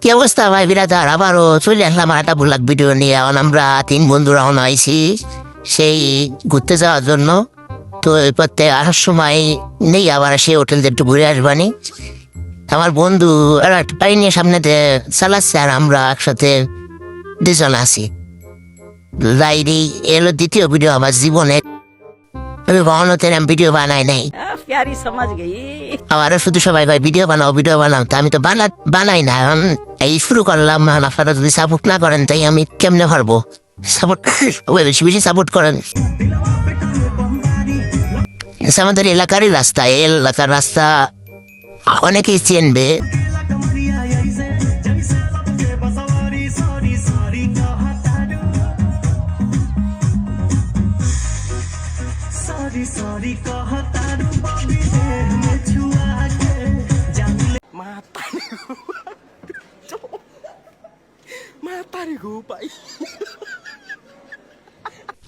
কি অবস্থা ভাই বিরাদার? আবারও চলে আসলাম আর একটা ব্লগ ভিডিও নিয়ে। এখন আমরা 3 বন্ধু রওনা হয়েছি সেই ঘুরতে যাওয়ার জন্য। তো এরপর আসার সময় নেই, আবার সেই হোটেল একটু ঘুরে আসবানি। আমার বন্ধু আর একটা গাড়ি নিয়ে সামনে চালাচ্ছে আর আমরা একসাথে 2 জন আছি। লাইরি এলো দ্বিতীয় ভিডিও আমার জীবনে। আমি কখনো তেরাম ভিডিও বানাই নাই। प्यारी समझ गई। আমার শুধু সবাই ভাই ভিডিও বানাও, তা আমি তো বানাই না। এখন এই শুরু করলাম, আপনারা যদি সাপোর্ট না করেন তাই আমি কেমনে পারবো? সাপোর্ট বেশি বেশি সাপোর্ট করেন। আমাদের এলাকারই রাস্তা, এই এলাকার রাস্তা অনেকেই চিনবে।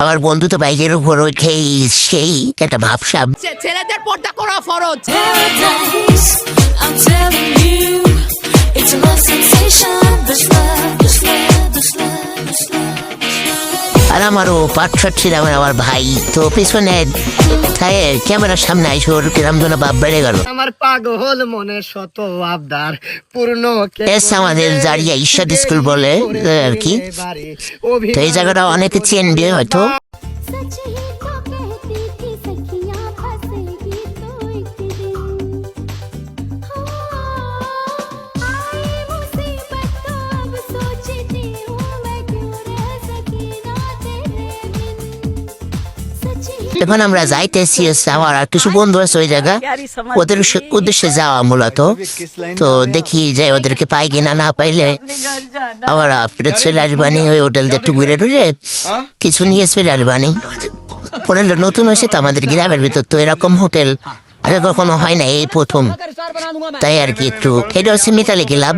আমার বন্ধু তো বাইকের উপর উঠেই সেই একটা ভাবসাব। ছেলেদের পর্দা করা ফরজ। Paradise, I'm telling you, it's a love sensation. This love, this love, this love, this love. আর আমারও পাটশট ছিলাম আমার ভাই, তো পিছনে ক্যামেরার সামনে আইসো কিরম যেন বাপ বেড়ে গেল। আমার পাগল মনে শত আবদার পূর্ণ আমাদের জারিয়া ঈশ্বর স্কুল বলে আর কি। তো এই জায়গাটা অনেকে চিনবে হয়তো। सच ही तो कहती थी सखियां फंसेगी तो एक दिन आई मुसीबत तो अब सोचती हूँ मैं क्यों रह सकी ना तेरे बिन सच ही এখন আমরা যাইতেছি, আমার আর কিছু বন্ধু আছে ওই জায়গা, ওদের উদ্দেশ্যে যাওয়া মূলত। তো দেখি যে ওদেরকে পাই কিনা, না পাইলে আবার ফিরে চলে আসবানি। ওই হোটেল একটু ঘুরে টুরে কিছু নিয়ে চলে আসবানি। হোটেলটা নতুন হয়েছে তো আমাদের গ্রামের ভিতর, তো এরকম হোটেল আগে কখনো হয় না, এই প্রথম। তাই আর কি একটু এটা হচ্ছে মিতালি ক্লাব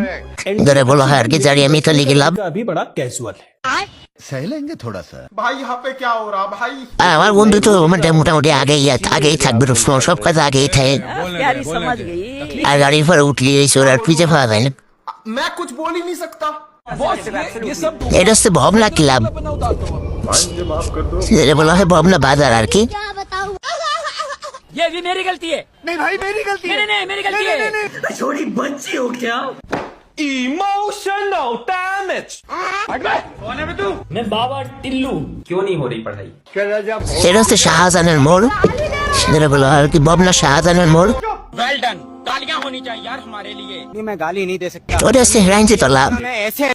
ধরে বলা হয় আর কি, জারিয়া মিতালি ক্লাব। अभी बड़ा कैजुअल है। सह लेंगे थोड़ा सा। भाई यहाँ पे क्या हो रहा भाई? আর আমার বন্ধু তো মোটামুটি আগেই থাকবে, সব কাজ আগেই থাকে। प्यारी समझ गई। আর গাড়ির পরে উঠলি আর পিছিয়ে পাওয়া যায় না। मैं कुछ बोल ही नहीं सकता। এটা হচ্ছে ভবনা ক্লাব, যেটা বলা হয় ভবনা বাজার আর কি। क्या बताऊँ ये भी मेरी गलती है। नहीं भाई मेरी गलती है। नहीं मेरी गलती है। Emotional damage. मैं बाबा टिल्लू क्यों नहीं हो रही पढ़ाई? এটা হচ্ছে শাহজাহানের মোড়, যেটা বলা হয় আর কি ভবনা শাহজাহানের মোড়। Well done. तालियां होनी चाहिए यार हमारे लिए। नहीं मैं गाली नहीं दे सकता। ওটা হচ্ছে হেরাইঞ্চি তলা। मैं ऐसे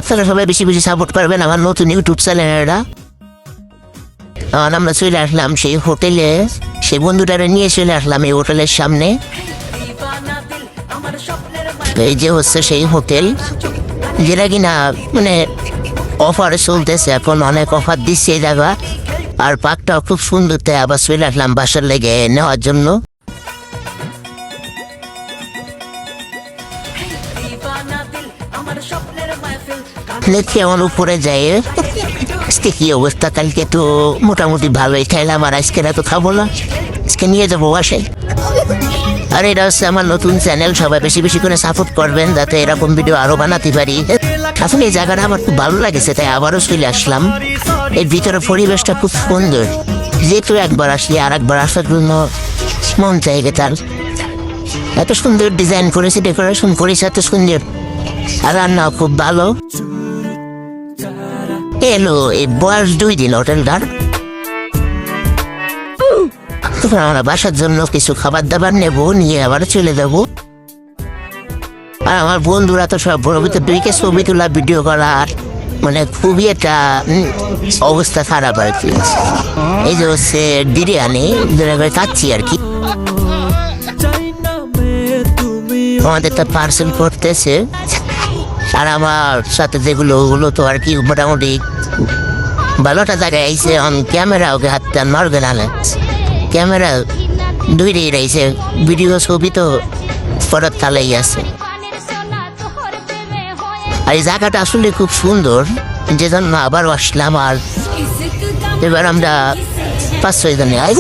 আপনারা সবাই বেশি বেশি সাপোর্ট করবেন আমার নতুন ইউটিউব চ্যানেলটা। আমরা চলে আসলাম সেই হোটেলে, সেই বন্ধুটারে নিয়ে চলে আসলাম এই হোটেলের সামনে। এই যে হচ্ছে সেই হোটেল, যেটা কিনা মানে অফারে চলতেছে এখন, অনেক অফার দিচ্ছে এই জায়গা। আর পার্কটাও খুব সুন্দর, তাই আবার চলে আসলাম বাসার লেগে নেওয়ার জন্য। দেখি আমার উপরে যাই আজকে কি অবস্থা। কালকে তো মোটামুটি ভালোই খাইলাম, আর আজকে তো খাবো না, আজকে নিয়ে যাবো বাসায়। আর এটা হচ্ছে আমার নতুন চ্যানেল, সবাই বেশি বেশি করে সাপোর্ট করবেন যাতে এরকম ভিডিও আরো বানাতে পারি। আসলে এই জায়গাটা আমার খুব ভালো লাগেছে, তাই আবারও চলে আসলাম। এর ভিতরে পরিবেশটা খুব সুন্দর, যেহেতু একবার আসলে আর একবার আসার জন্য মন চাইবে তার। এত সুন্দর ডিজাইন করেছে, ডেকোরেশন করেছে এত সুন্দর, আর রান্নাও খুব ভালো। এলো এই বয়স 2 দিন হোটেলটার। আমরা বাসার জন্য কিছু খাবার দাবার নেবো, নিয়ে আবার চলে যাবো। আর আমার বন্ধুরা তো সব বড় ভিতর 2কে ছবি তোলা ভিডিও করা, আর মানে খুবই একটা অবস্থা খারাপ আর কি। এই যে হচ্ছে বিরিয়ানি খাচ্ছি আর কি। আমাদের তো পার্সেল করতেছে, আর আমার সাথে যেগুলো ওগুলো তো আর কি মোটামুটি ভালোটা জায়গায় আইসে। ক্যামেরা ওকে হাতে মারবে না, ক্যামেরা 2টি রয়েছে, ভিডিও ছবি তো ফটোর তালেই আছে। सोना तोहर पे में होए আর এই জায়গাটা আসলে খুব সুন্দর, যে জন্য আবার আসলাম। আর इश्क का এবার আমরা 5-6 জনে আইব